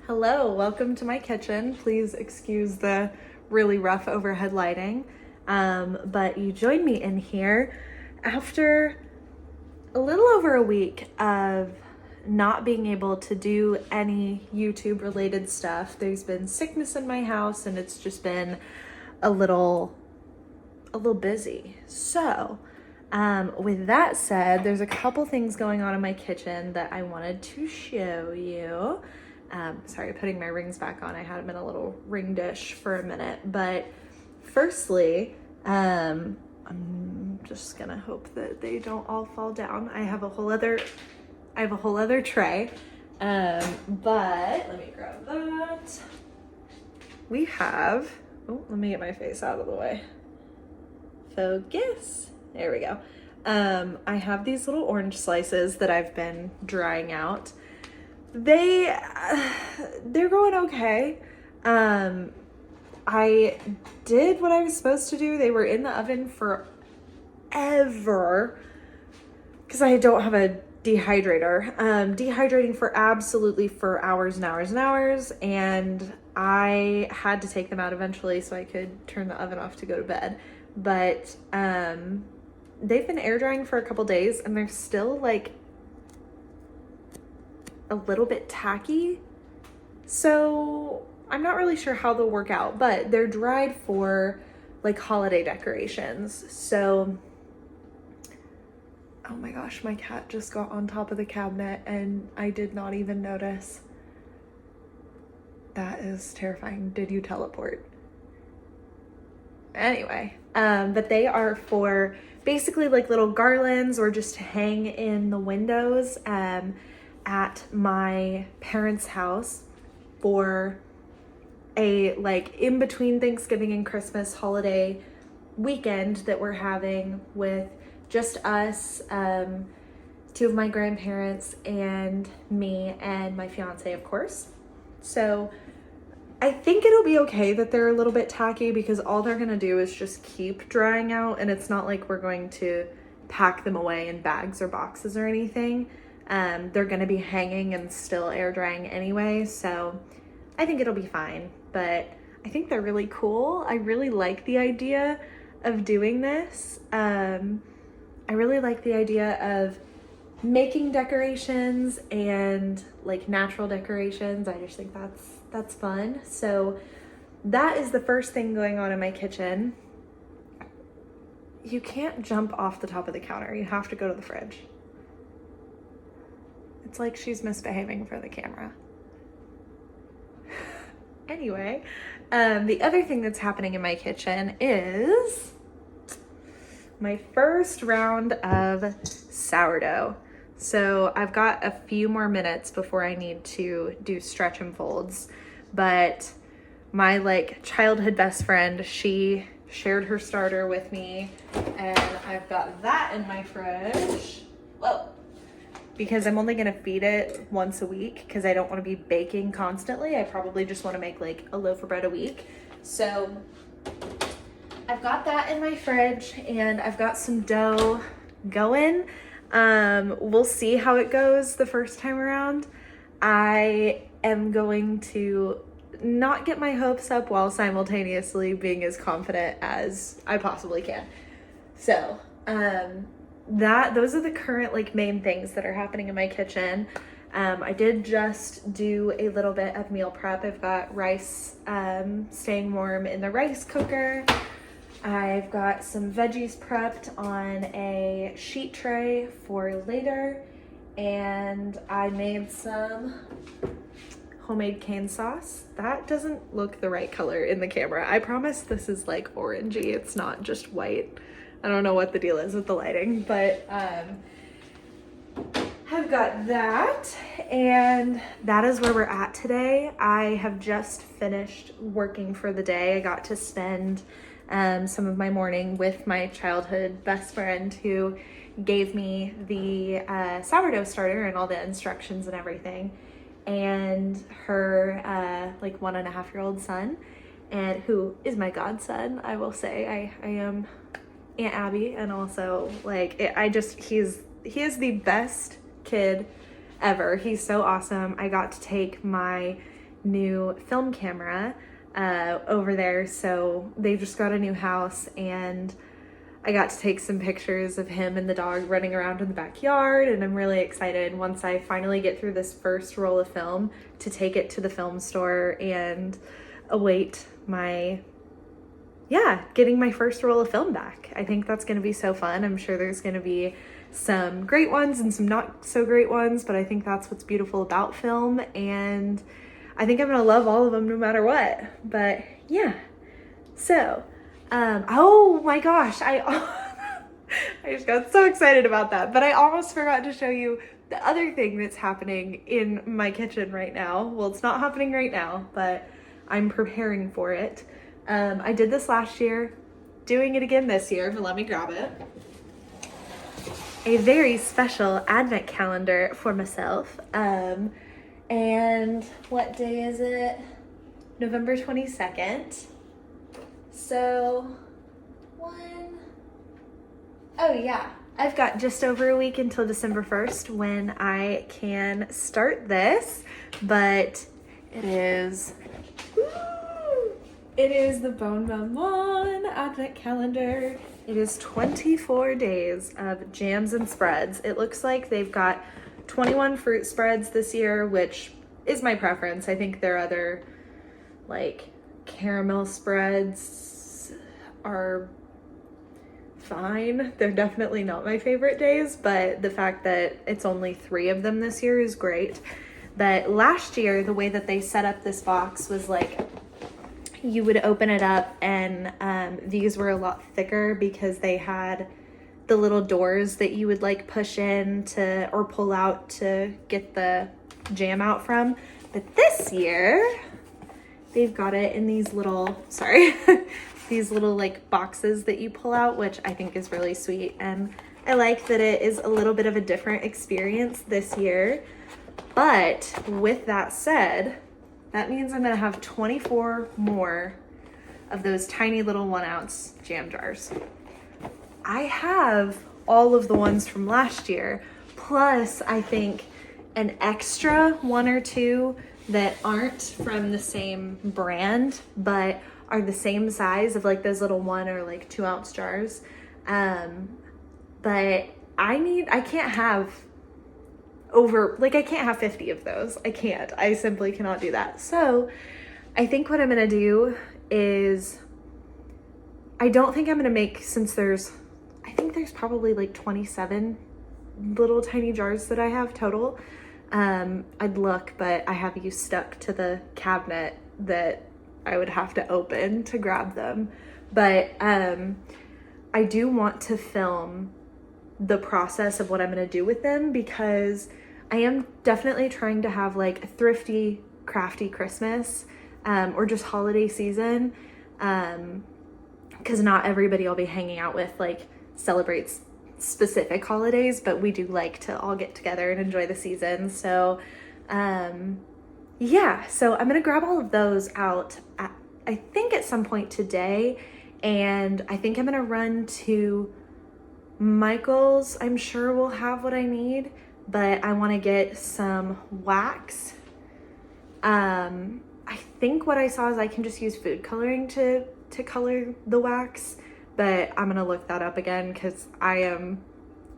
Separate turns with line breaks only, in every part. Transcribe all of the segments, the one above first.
Hello, welcome to my kitchen. Please excuse the really rough overhead lighting. But you joined me in here after a little over a week of not being able to do any YouTube related stuff. There's been sickness in my house and it's just been a little busy. So, with that said, there's a couple things going on in my kitchen that I wanted to show you. Sorry, putting my rings back on. I had them in a little ring dish for a minute, but firstly, I'm just gonna hope that they don't all fall down. I have a whole other tray, but let me grab that. We have, let me get my face out of the way. Focus. There we go. I have these little orange slices that I've been drying out. They're going okay. I did what I was supposed to do. They were in the oven forever because I don't have a dehydrator. Dehydrating for hours and hours and hours, and I had to take them out eventually so I could turn the oven off to go to bed. But they've been air drying for a couple days and they're still like a little bit tacky. So I'm not really sure how they'll work out, but they're dried for like holiday decorations. So, oh my gosh, my cat just got on top of the cabinet and I did not even notice. That is terrifying. Did you teleport? Anyway, but they are for basically like little garlands or just to hang in the windows at my parents' house for a like in between Thanksgiving and Christmas holiday weekend that we're having with just us, two of my grandparents and me and my fiance, of course. So I think it'll be okay that they're a little bit tacky because all they're gonna do is just keep drying out, and it's not like we're going to pack them away in bags or boxes or anything. They're gonna be hanging and still air drying anyway, so I think it'll be fine. But I think they're really cool. I really like the idea of doing this. I really like the idea of making decorations and like natural decorations. I just think that's fun. So that is the first thing going on in my kitchen. You can't jump off the top of the counter. You have to go to the fridge. It's like she's misbehaving for the camera. Anyway, the other thing that's happening in my kitchen is my first round of sourdough. So I've got a few more minutes before I need to do stretch and folds, but my like childhood best friend, she shared her starter with me, and I've got that in my fridge. Whoa. Because I'm only gonna feed it once a week because I don't want to be baking constantly. I probably just want to make like a loaf of bread a week. So I've got that in my fridge and I've got some dough going. We'll see how it goes the first time around. I am going to not get my hopes up while simultaneously being as confident as I possibly can. So, those are the current like main things that are happening in my kitchen. I did just do a little bit of meal prep. I've got rice staying warm in the rice cooker. I've got some veggies prepped on a sheet tray for later, and I made some homemade cane sauce. That doesn't look the right color in the camera. I promise this is like orangey. It's not just white. I don't know what the deal is with the lighting, but I've got that, and that is where we're at today. I have just finished working for the day. I got to spend some of my morning with my childhood best friend who gave me the sourdough starter and all the instructions and everything, and her like 1.5-year-old son, and who is my godson. I will say I am Aunt Abby, and also like he is the best kid ever. He's so awesome. I got to take my new film camera over there. So they just got a new house, and I got to take some pictures of him and the dog running around in the backyard, and I'm really excited once I finally get through this first roll of film to take it to the film store and await getting my first roll of film back. I think that's going to be so fun. I'm sure there's going to be some great ones and some not so great ones, but I think that's what's beautiful about film, and I think I'm going to love all of them no matter what. But yeah, so oh my gosh, I just got so excited about that, but I almost forgot to show you the other thing that's happening in my kitchen right now. Well, it's not happening right now, but I'm preparing for it. I did this last year, doing it again this year, but let me grab it. A very special advent calendar for myself. And what day is it? November 22nd. So, oh yeah, I've got just over a week until December 1st when I can start this, but it is the Bon Bon Bon Advent Calendar. It is 24 days of jams and spreads. It looks like they've got 21 fruit spreads this year, which is my preference. I think their other, like, caramel spreads are fine. They're definitely not my favorite days, but the fact that it's only 3 of them this year is great. But last year, the way that they set up this box was like, you would open it up and these were a lot thicker because they had the little doors that you would like push in to or pull out to get the jam out from. But this year they've got it in these little, these little like boxes that you pull out, which I think is really sweet. And I like that it is a little bit of a different experience this year. But with that said, that means I'm gonna have 24 more of those tiny little 1-ounce jam jars. I have all of the ones from last year, plus I think an extra 1 or 2 that aren't from the same brand, but are the same size of like those little 1 or like 2-ounce jars. But I can't have I can't have 50 of those. I can't. I simply cannot do that. So I think what I'm going to do is, I don't think I'm going to make, I think there's probably like 27 little tiny jars that I have total. I'd look, but I have you stuck to the cabinet that I would have to open to grab them. But I do want to film the process of what I'm going to do with them, because I am definitely trying to have like a thrifty, crafty Christmas, or just holiday season, because not everybody I'll be hanging out with like celebrates specific holidays, but we do like to all get together and enjoy the season. So yeah, so I'm gonna grab all of those out I think at some point today, and I think I'm gonna run to Michael's. I'm sure we'll have what I need, but I want to get some wax. I think what I saw is I can just use food coloring to color the wax, but I'm gonna look that up again because I am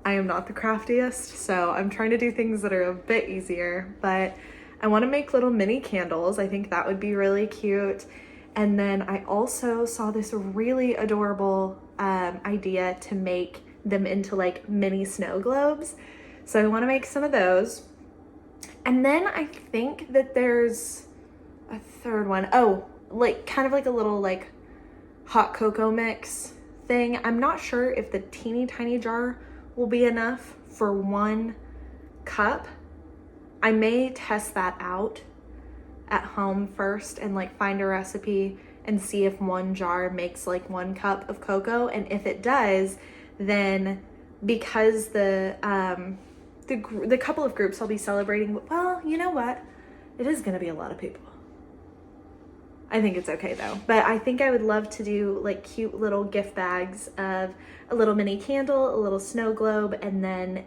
not the craftiest, so I'm trying to do things that are a bit easier. But I want to make little mini candles. I think that would be really cute. And then I also saw this really adorable idea to make them into like mini snow globes. So I want to make some of those. And then I think that there's a third one. Oh, like kind of like a little like hot cocoa mix thing. I'm not sure if the teeny tiny jar will be enough for 1 cup. I may test that out at home first and like find a recipe and see if 1 jar makes like 1 cup of cocoa. And if it does, then because the couple of groups I'll be celebrating, well, you know what? It is going to be a lot of people. I think it's okay though. But I think I would love to do like cute little gift bags of a little mini candle, a little snow globe, and then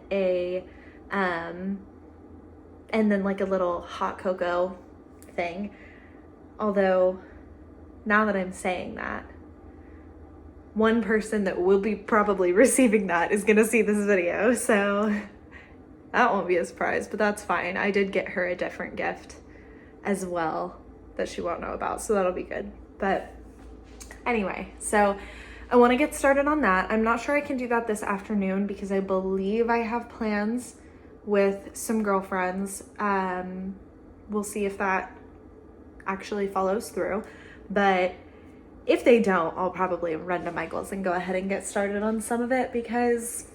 like a little hot cocoa thing. Although, now that I'm saying that, one person that will be probably receiving that is gonna see this video, so that won't be a surprise, but that's fine. I did get her a different gift as well that she won't know about, so that'll be good. But anyway, so I want to get started on that. I'm not sure I can do that this afternoon because I believe I have plans with some girlfriends. We'll see if that actually follows through, but if they don't, I'll probably run to Michael's and go ahead and get started on some of it because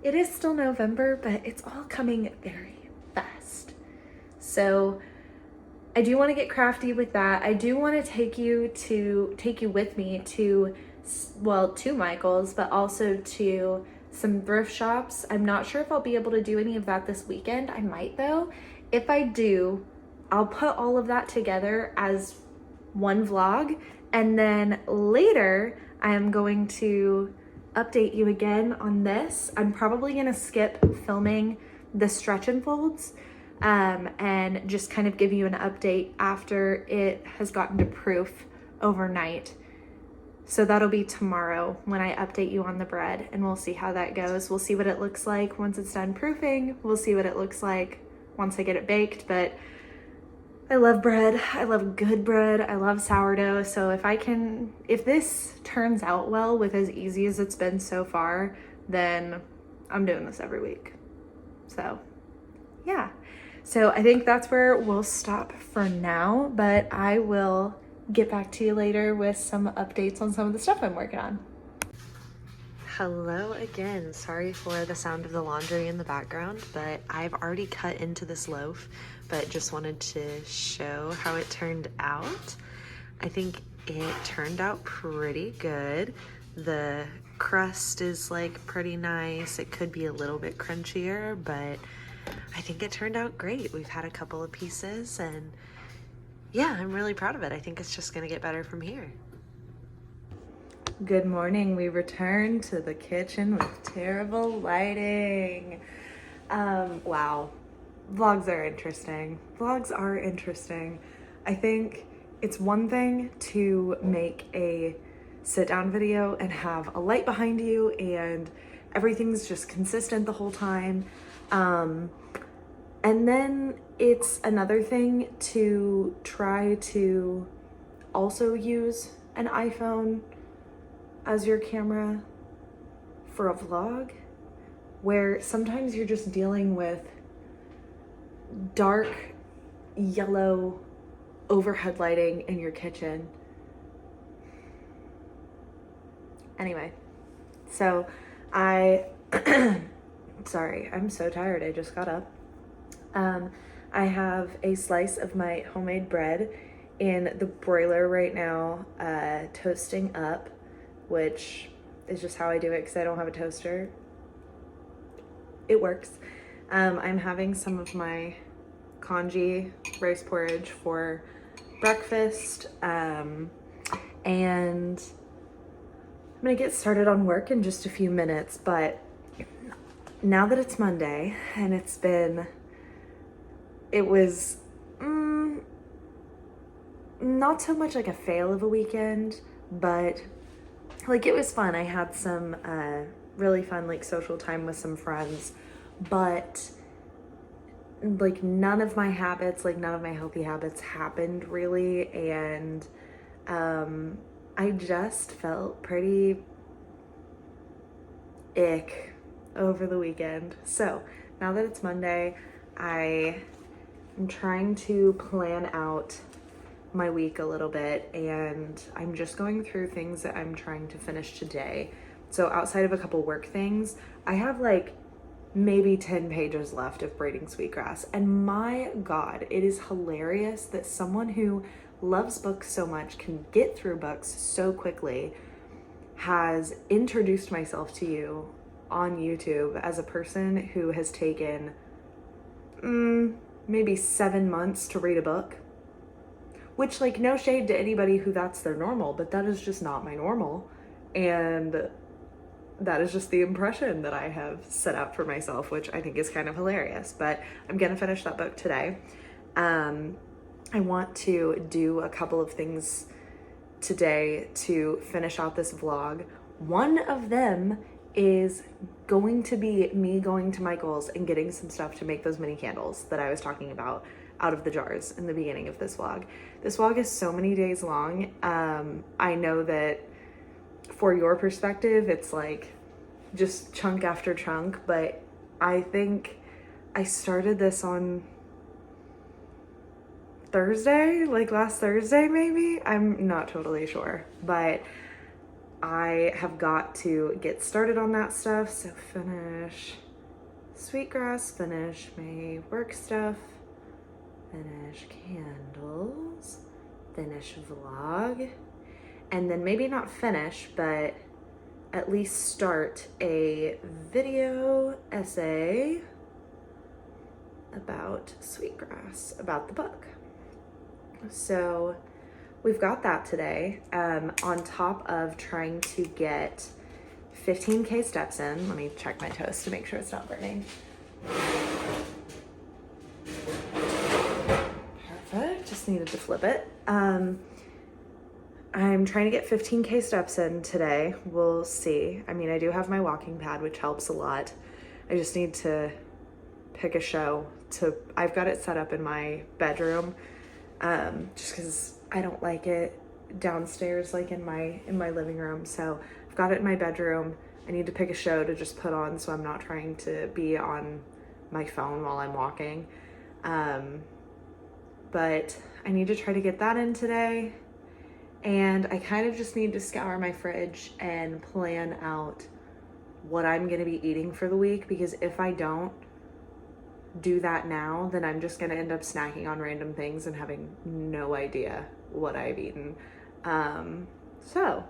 it is still November, but it's all coming very fast. So I do want to get crafty with that. I do want to take you with me to Michael's, but also to some thrift shops. I'm not sure if I'll be able to do any of that this weekend. I might though. If I do, I'll put all of that together as one vlog, and then later I am going to update you again on this. I'm probably gonna skip filming the stretch and folds and just kind of give you an update after it has gotten to proof overnight. So that'll be tomorrow when I update you on the bread, and we'll see how that goes. We'll see what it looks like once it's done proofing. We'll see what it looks like once I get it baked, but I love bread. I love good bread. I love sourdough. So if this turns out well with as easy as it's been so far, then I'm doing this every week. So yeah. So I think that's where we'll stop for now, but I will get back to you later with some updates on some of the stuff I'm working on. Hello again. Sorry for the sound of the laundry in the background, but I've already cut into this loaf, but just wanted to show how it turned out. I think it turned out pretty good. The crust is like pretty nice. It could be a little bit crunchier, but I think it turned out great. We've had a couple of pieces and yeah, I'm really proud of it. I think it's just gonna get better from here. Good morning. We returned to the kitchen with terrible lighting. Wow. Vlogs are interesting. I think it's one thing to make a sit down video and have a light behind you and everything's just consistent the whole time. And then it's another thing to try to also use an iPhone as your camera for a vlog, where sometimes you're just dealing with dark yellow overhead lighting in your kitchen. Anyway, so sorry, I'm so tired. I just got up. I have a slice of my homemade bread in the broiler right now, toasting up, which is just how I do it because I don't have a toaster. It works. I'm having some of my congee rice porridge for breakfast, and I'm gonna get started on work in just a few minutes, but now that it's Monday and it was not so much like a fail of a weekend, but like it was fun. I had some really fun like social time with some friends, but like none of my healthy habits happened really, and I just felt pretty ick over the weekend. So now that it's Monday, I am trying to plan out my week a little bit, and I'm just going through things that I'm trying to finish today. So outside of a couple work things, I have like maybe 10 pages left of braiding sweetgrass, and my God, it is hilarious that someone who loves books so much, can get through books so quickly, has introduced myself to you on YouTube as a person who has taken maybe 7 months to read a book. Which, like, no shade to anybody who that's their normal, but that is just not my normal. And that is just the impression that I have set out for myself, which I think is kind of hilarious. But I'm gonna finish that book today. I want to do a couple of things today to finish out this vlog. One of them is going to be me going to Michael's and getting some stuff to make those mini candles that I was talking about out of the jars in the beginning of this vlog. This vlog is so many days long. I know that for your perspective, it's like just chunk after chunk, but I think I started this on Thursday, like last Thursday maybe? I'm not totally sure, but I have got to get started on that stuff. So finish sweetgrass, finish my work stuff, finish candles, finish vlog, and then maybe not finish, but at least start a video essay about sweetgrass, about the book. So we've got that today, on top of trying to get 15K steps in. Let me check my toast to make sure it's not burning. Perfect, just needed to flip it. I'm trying to get 15K steps in today. We'll see. I mean, I do have my walking pad, which helps a lot. I just need to pick a show I've got it set up in my bedroom, just because I don't like it downstairs, like in my living room. So I've got it in my bedroom. I need to pick a show to just put on so I'm not trying to be on my phone while I'm walking. But I need to try to get that in today. And I kind of just need to scour my fridge and plan out what I'm going to be eating for the week, because if I don't do that now, then I'm just going to end up snacking on random things and having no idea what I've eaten. So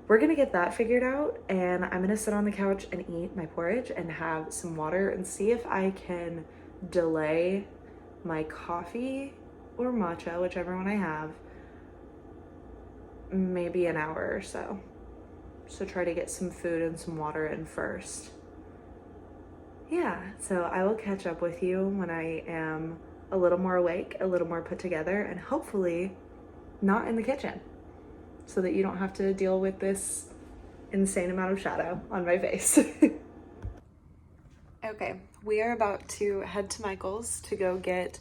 we're going to get that figured out, and I'm going to sit on the couch and eat my porridge and have some water and see if I can delay my coffee or matcha, whichever one I have, maybe an hour or so. So try to get some food and some water in first. Yeah, so I will catch up with you when I am a little more awake, a little more put together, and hopefully not in the kitchen, so that you don't have to deal with this insane amount of shadow on my face. Okay, we are about to head to Michael's to go get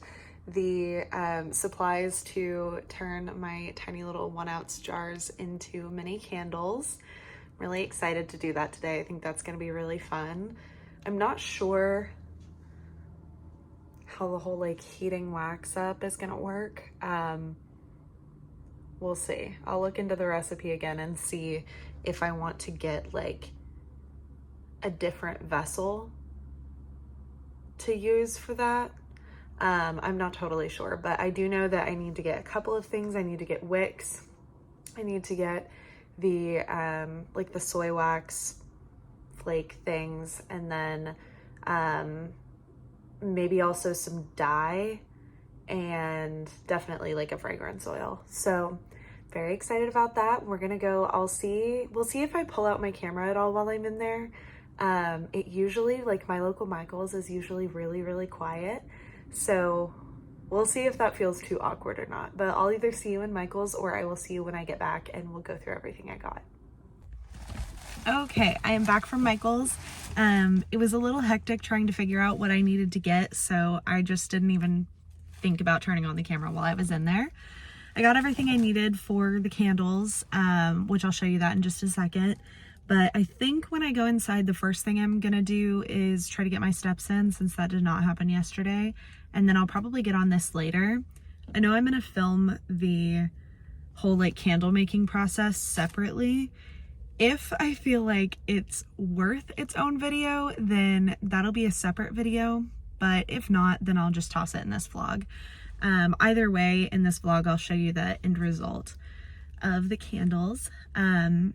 the supplies to turn my tiny little 1-ounce jars into mini candles. I'm really excited to do that today. I think that's going to be really fun. I'm not sure how the whole like heating wax up is gonna work. We'll see. I'll look into the recipe again and see if I want to get like a different vessel to use for that. I'm not totally sure, but I do know that I need to get a couple of things. I need to get wicks. I need to get the like the soy wax flake things, and then maybe also some dye, and definitely like a fragrance oil. So very excited about that. We're gonna go, we'll see if I pull out my camera at all while I'm in there. It usually, like my local Michael's is usually really, really quiet. So we'll see if that feels too awkward or not, but I'll either see you in Michael's or I will see you when I get back, and we'll go through everything I got. Okay, I am back from Michael's. It was a little hectic trying to figure out what I needed to get, so I just didn't even think about turning on the camera while I was in there. I got everything I needed for the candles, which I'll show you that in just a second. But I think when I go inside, the first thing I'm gonna do is try to get my steps in, since that did not happen yesterday. And then I'll probably get on this later. I know I'm gonna film the whole like candle making process separately. If I feel like it's worth its own video, then that'll be a separate video. But if not, then I'll just toss it in this vlog. Either way, in this vlog, I'll show you the end result of the candles. And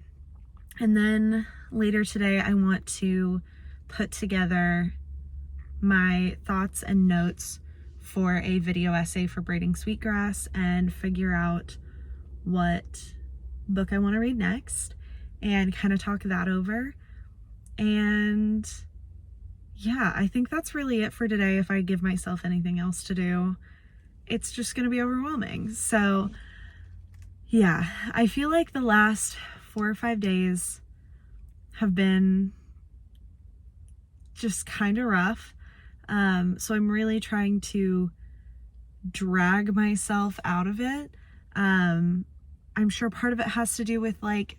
then later today, I want to put together my thoughts and notes for a video essay for braiding sweetgrass and figure out what book I want to read next and kind of talk that over. And yeah, I think that's really it for today if I give myself anything else to do.
it's just going to be overwhelming. So yeah, I feel like the last 4 or 5 days have been just kind of rough. So I'm really trying to drag myself out of it. I'm sure part of it has to do with like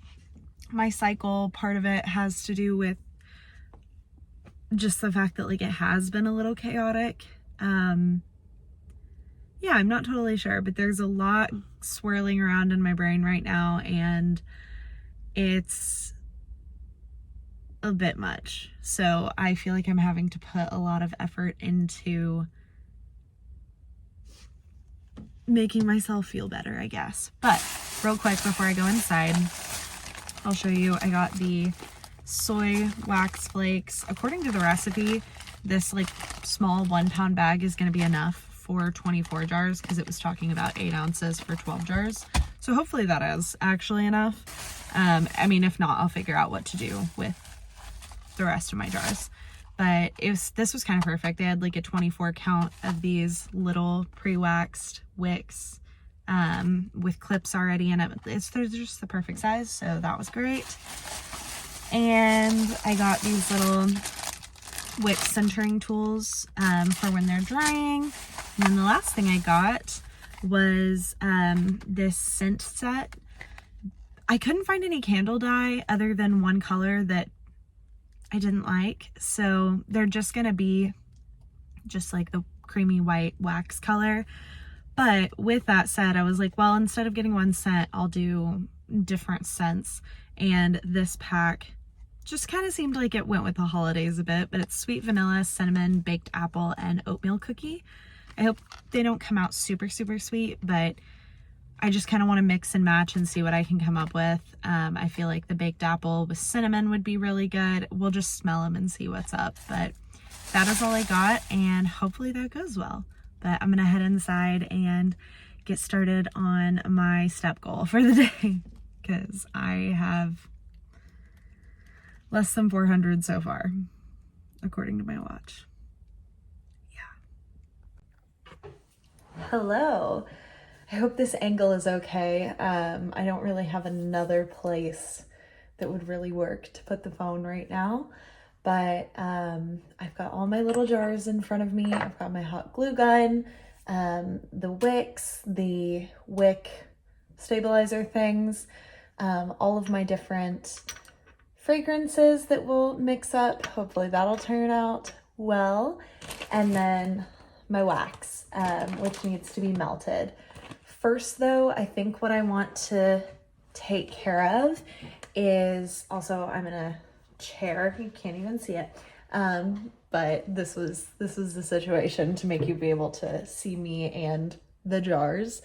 my cycle. Part of it has to do with just the fact that like it has been a little chaotic. Yeah, I'm not totally sure, but there's a lot swirling around in my brain right now, and it's a bit much. So I feel like I'm having to put a lot of effort into making myself feel better, I guess. But real quick before I go inside, I'll show you. I got the soy wax flakes. According to the recipe, this like small 1 pound bag is going to be enough for 24 jars because it was talking about 8 ounces for 12 jars. So hopefully that is actually enough. I mean, if not, I'll figure out what to do with the rest of my jars. But this was kind of perfect. They had like a 24 count of these little pre-waxed wicks with clips already in it. They're just the perfect size, so that was great. And I got these little wick centering tools for when they're drying. And then the last thing I got was this scent set. I couldn't find any candle dye other than one color that I didn't like, so they're just gonna be just like the creamy white wax color. But with that said, I was like, well, instead of getting one scent, I'll do different scents. And this pack just kind of seemed like it went with the holidays a bit, but it's sweet vanilla, cinnamon, baked apple, and oatmeal cookie. I hope they don't come out super, super sweet, but I just kind of want to mix and match and see what I can come up with. I feel like the baked apple with cinnamon would be really good. We'll just smell them and see what's up. But that is all I got, and hopefully that goes well. But I'm going to head inside and get started on my step goal for the day because I have less than 400 so far, according to my watch. Yeah.
Hello. I hope this angle is okay. I don't really have another place that would really work to put the phone right now, but I've got all my little jars in front of me. I've got my hot glue gun, the wicks, the wick stabilizer things, all of my different fragrances that we'll mix up. Hopefully that'll turn out well. And then my wax, which needs to be melted. First though, I think what I want to take care of is also, I'm in a chair, you can't even see it. But this was the situation to make you be able to see me and the jars.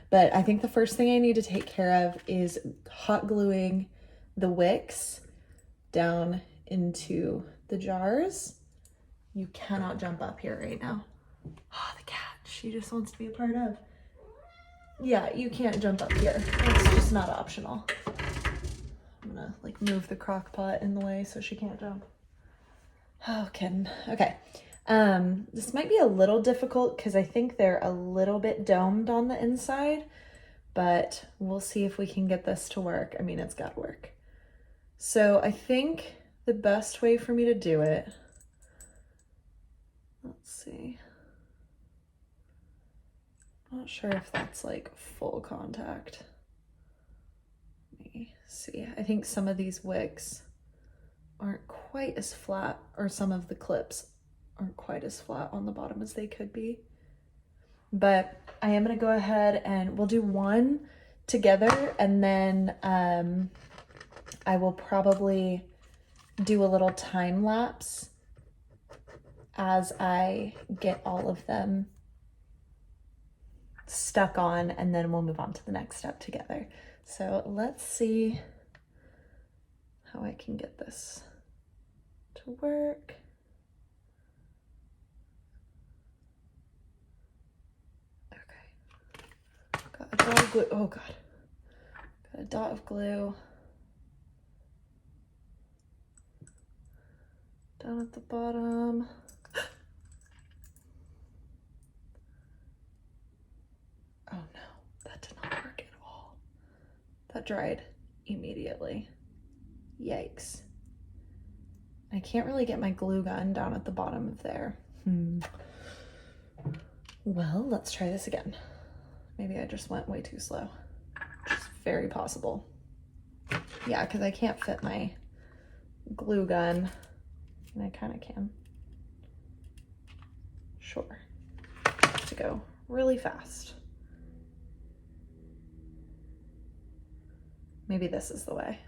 But I think the first thing I need to take care of is hot gluing the wicks down into the jars. You cannot jump up here right now. Oh, the cat, she just wants to be a part of. Yeah, you can't jump up here. It's just not optional. I'm gonna like move the crock pot in the way so she can't jump. Oh, kidding. Okay. This might be a little difficult because I think they're a little bit domed on the inside, but we'll see if we can get this to work. I mean, it's gotta work. So I think the best way for me to do it, let's see. Not sure if that's like full contact. Let me see. I think some of these wicks aren't quite as flat, or some of the clips aren't quite as flat on the bottom as they could be. But I am gonna go ahead and we'll do one together, and then I will probably do a little time lapse as I get all of them stuck on, and then we'll move on to the next step together. So let's see how I can get this to work. Okay. Got a dot of glue. Oh God. Got a dot of glue down at the bottom. that dried immediately. Yikes. I can't really get my glue gun down at the bottom of there. Well, let's try this again. Maybe I just went way too slow. Which is very possible. Yeah, because I can't fit my glue gun. And I kind of can. Sure. Have to go really fast. Maybe this is the way.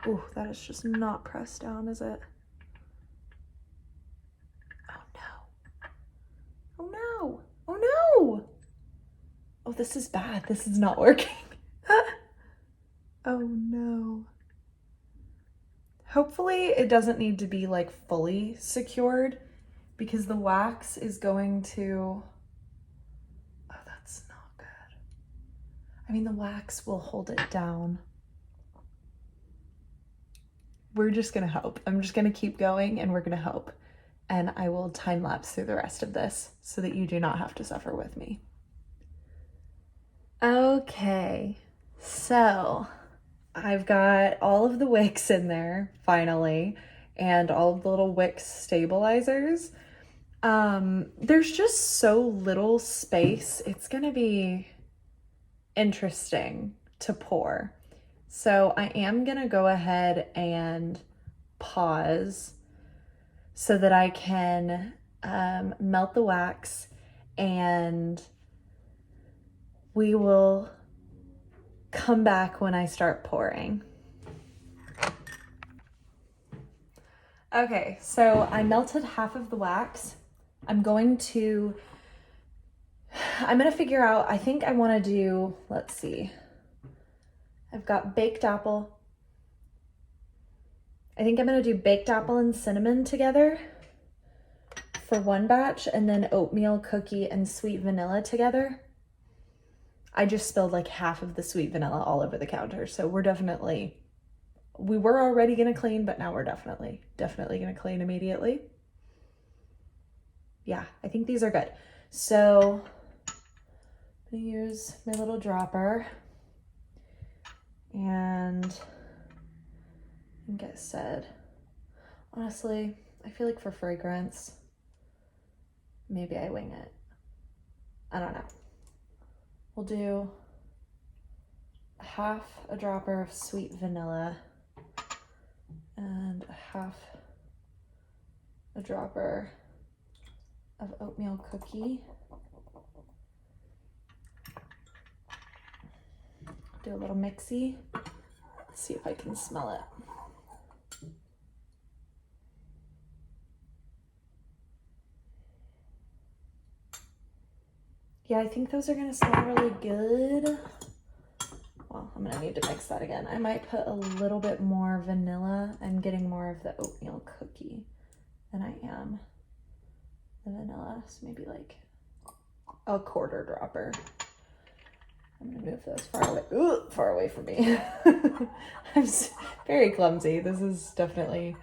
Ooh, that is just not pressed down, is it? Oh no. Oh no. Oh no. Oh, this is bad. This is not working. Oh no. Hopefully it doesn't need to be like fully secured because the wax is going to, oh, that's not good. I mean, the wax will hold it down. We're just gonna hope. I'm just gonna keep going and we're gonna hope. And I will time lapse through the rest of this so that you do not have to suffer with me. Okay, so I've got all of the wicks in there finally, and all of the little wick stabilizers. There's just so little space. It's gonna be interesting to pour. So I am gonna go ahead and pause so that I can melt the wax, and we will come back when I start pouring. Okay, so I melted half of the wax. I'm gonna figure out, I think I wanna do, let's see. I've got baked apple. I think I'm gonna do baked apple and cinnamon together for one batch, and then oatmeal, cookie, and sweet vanilla together. I just spilled like half of the sweet vanilla all over the counter. So we were already gonna clean, but now we're definitely gonna clean immediately. Yeah, I think these are good. So I'm gonna use my little dropper and get said. Honestly, I feel like for fragrance, maybe I wing it. I don't know. We'll do half a dropper of sweet vanilla and half a dropper of oatmeal cookie. Do a little mixy. Let's see if I can smell it. Yeah, I think those are gonna smell really good. Well, I'm gonna need to mix that again. I might put a little bit more vanilla. I'm getting more of the oatmeal cookie than I am the vanilla. So maybe like a quarter dropper. I'm gonna move those far away from me. I'm very clumsy. This is definitely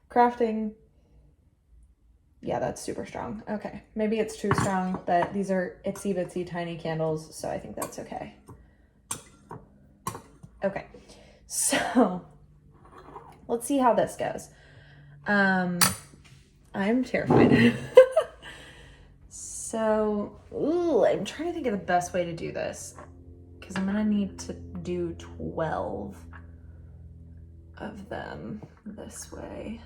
crafting. Yeah, that's super strong. Okay, maybe it's too strong, but these are itsy bitsy tiny candles, so I think that's okay. Okay, so let's see how this goes. I'm terrified. So, I'm trying to think of the best way to do this because I'm gonna need to do 12 of them this way.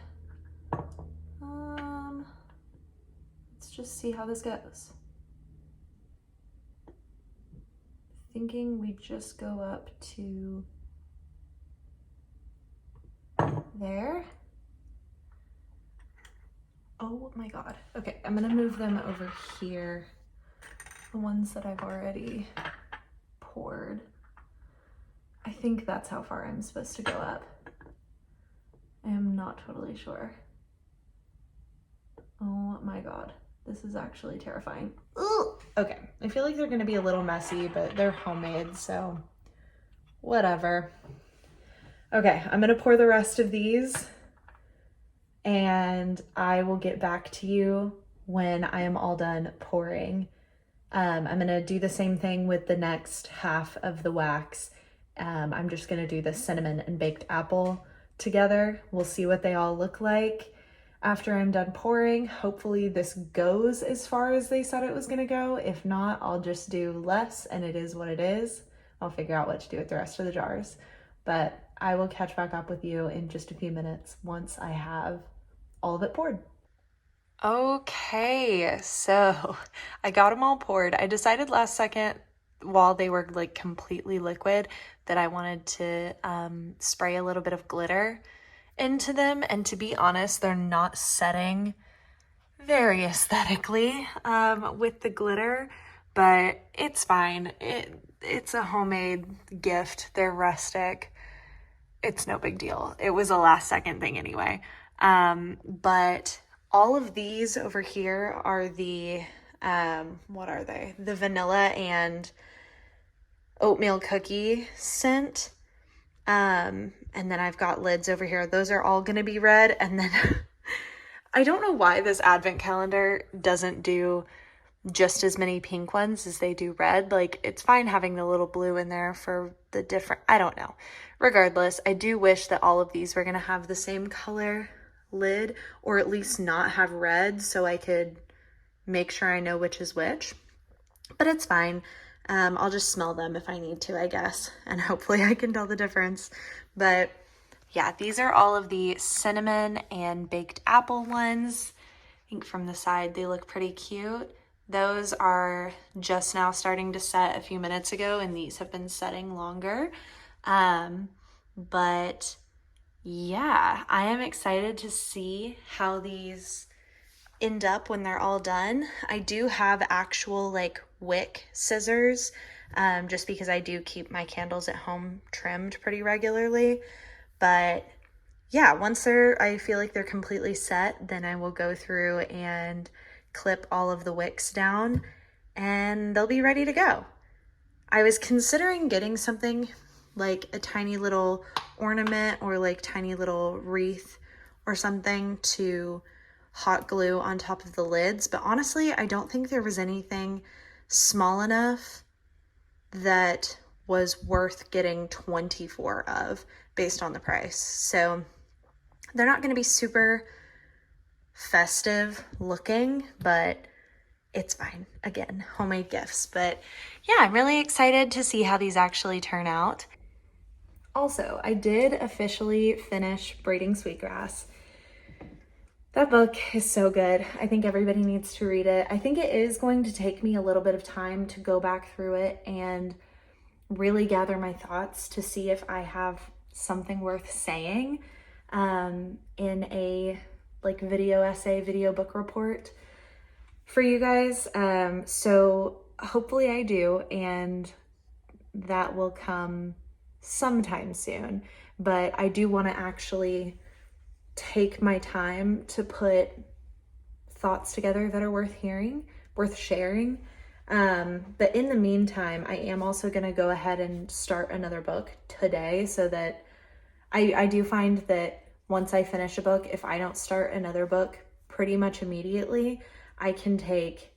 Let's just see how this goes. Thinking we just go up to there. Oh my God. Okay, I'm gonna move them over here. The ones that I've already poured. I think that's how far I'm supposed to go up. I am not totally sure. Oh my God. This is actually terrifying. Ooh! Okay, I feel like they're gonna be a little messy, but they're homemade, so whatever. Okay, I'm gonna pour the rest of these and I will get back to you when I am all done pouring. I'm gonna do the same thing with the next half of the wax I'm just gonna do the cinnamon and baked apple together. We'll see what they all look like after I'm done pouring. Hopefully this goes as far as they said it was gonna go. If not, I'll just do less and it is what it is. I'll figure out what to do with the rest of the jars. But I will catch back up with you in just a few minutes once I have all of it poured. Okay, so I got them all poured. I decided last second while they were like completely liquid that I wanted to spray a little bit of glitter into them, and to be honest, they're not setting very aesthetically with the glitter, but it's fine. It's a homemade gift. They're rustic. It's no big deal. It was a last second thing anyway. But all of these over here are the what are they? The vanilla and oatmeal cookie scent. And then I've got lids over here. Those are all gonna be red. And then I don't know why this advent calendar doesn't do just as many pink ones as they do red. Like, it's fine having the little blue in there for the different, I don't know. Regardless, I do wish that all of these were gonna have the same color lid, or at least not have red, so I could make sure I know which is which. But it's fine. I'll just smell them if I need to, I guess, and hopefully I can tell the difference. But yeah, these are all of the cinnamon and baked apple ones. I think from the side they look pretty cute. Those are just now starting to set a few minutes ago, and these have been setting longer. But yeah, I am excited to see how these end up when they're all done. I do have actual like wick scissors, just because I do keep my candles at home trimmed pretty regularly. But yeah, once I feel like they're completely set, then I will go through and clip all of the wicks down and they'll be ready to go. I was considering getting something like a tiny little ornament or like tiny little wreath or something to hot glue on top of the lids, but honestly, I don't think there was anything small enough that was worth getting 24 of based on the price. So they're not going to be super festive looking, but it's fine. Again, homemade gifts. But yeah, I'm really excited to see how these actually turn out. Also, I did officially finish Braiding Sweetgrass. That book is so good. I think everybody needs to read it. I think it is going to take me a little bit of time to go back through it and really gather my thoughts to see if I have something worth saying in a like video essay, video book report for you guys. So hopefully I do, and that will come sometime soon. But I do want to actually take my time to put thoughts together that are worth hearing, worth sharing. But in the meantime, I am also going to go ahead and start another book today, so that I do find that once I finish a book, if I don't start another book pretty much immediately, I can take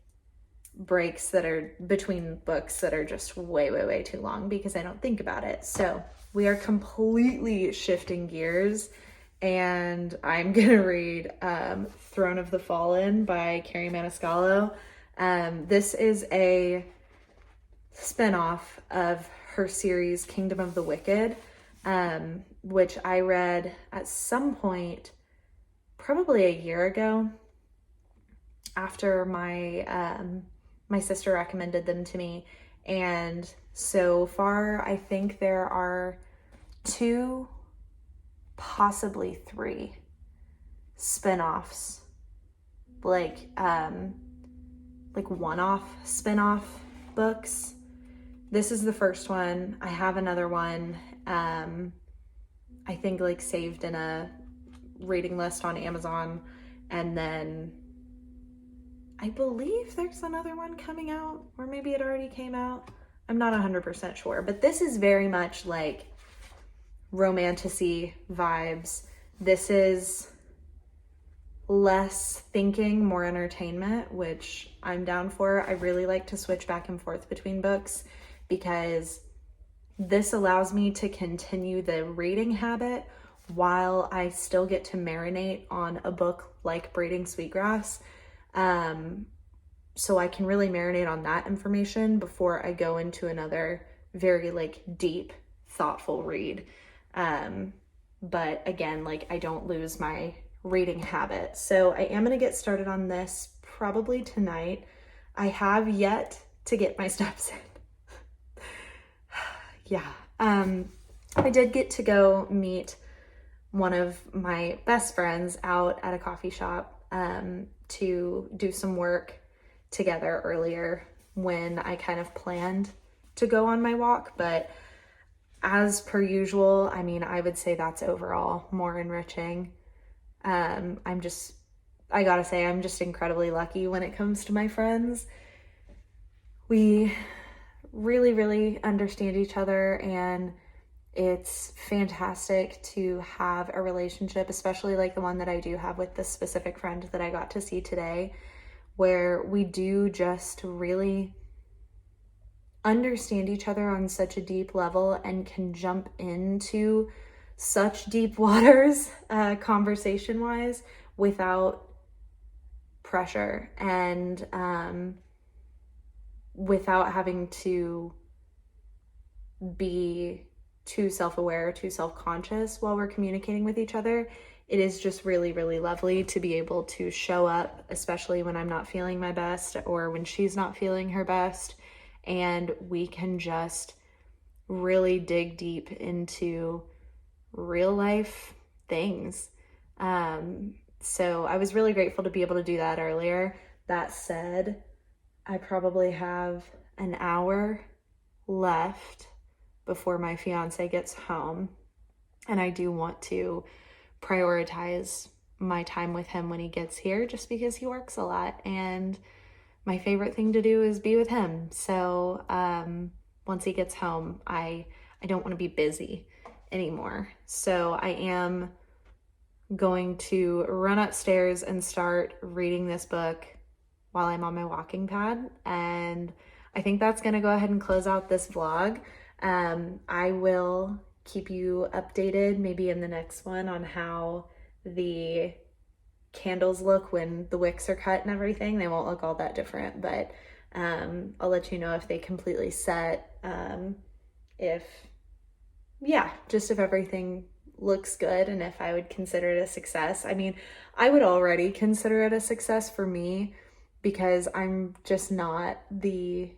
breaks that are between books that are just way too long because I don't think about it. So we are completely shifting gears, and I'm gonna read Throne of the Fallen by Carrie Maniscalco. This is a spin-off of her series Kingdom of the Wicked, which I read at some point probably a year ago after my sister recommended them to me. And so far I think there are 2, possibly 3 spin-offs, like one-off spin-off books. This is the first one. I have another one, I think like saved in a reading list on Amazon, and then I believe there's another one coming out, or maybe it already came out. I'm not 100% sure, but this is very much like romantic-y vibes. This is less thinking, more entertainment, which I'm down for. I really like to switch back and forth between books because this allows me to continue the reading habit while I still get to marinate on a book like Braiding Sweetgrass. So I can really marinate on that information before I go into another very like deep, thoughtful read. But again, like I don't lose my reading habit. So I am going to get started on this probably tonight. I have yet to get my steps in. Yeah. I did get to go meet one of my best friends out at a coffee shop to do some work together earlier when I kind of planned to go on my walk. But as per usual, I mean, I would say that's overall more enriching. I gotta say, I'm just incredibly lucky when it comes to my friends. We really, really understand each other, and it's fantastic to have a relationship, especially like the one that I do have with this specific friend that I got to see today, where we do just really understand each other on such a deep level and can jump into such deep waters conversation-wise without pressure and without having to be too self-aware, too self-conscious while we're communicating with each other. It is just really, really lovely to be able to show up, especially when I'm not feeling my best or when she's not feeling her best, and we can just really dig deep into real life things. So I was really grateful to be able to do that earlier. That said, I probably have an hour left before my fiance gets home, and I do want to prioritize my time with him when he gets here, just because he works a lot and my favorite thing to do is be with him. So once he gets home, I don't want to be busy anymore. So I am going to run upstairs and start reading this book while I'm on my walking pad. And I think that's going to go ahead and close out this vlog. I will keep you updated maybe in the next one on how the candles look when the wicks are cut and everything. They won't look all that different, but I'll let you know if they completely set, if everything looks good and if I would consider it a success. I mean, I would already consider it a success for me because I'm just not the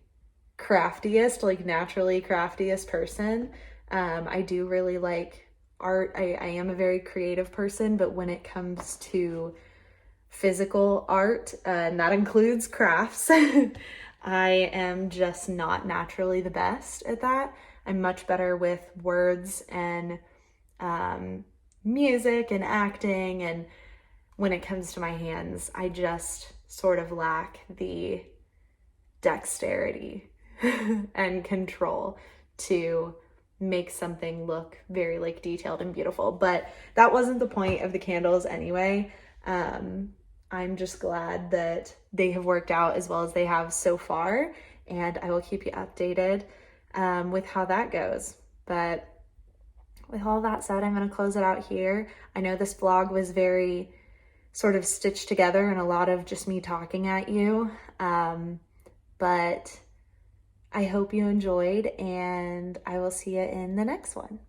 craftiest, like naturally craftiest person. I do really like art. I am a very creative person, but when it comes to physical art, and that includes crafts, I am just not naturally the best at that. I'm much better with words and music and acting, and when it comes to my hands, I just sort of lack the dexterity and control to make something look very like detailed and beautiful. But that wasn't the point of the candles anyway. I'm just glad that they have worked out as well as they have so far, and I will keep you updated with how that goes. But with all that said, I'm going to close it out here. I know this vlog was very sort of stitched together and a lot of just me talking at you, but I hope you enjoyed, and I will see you in the next one.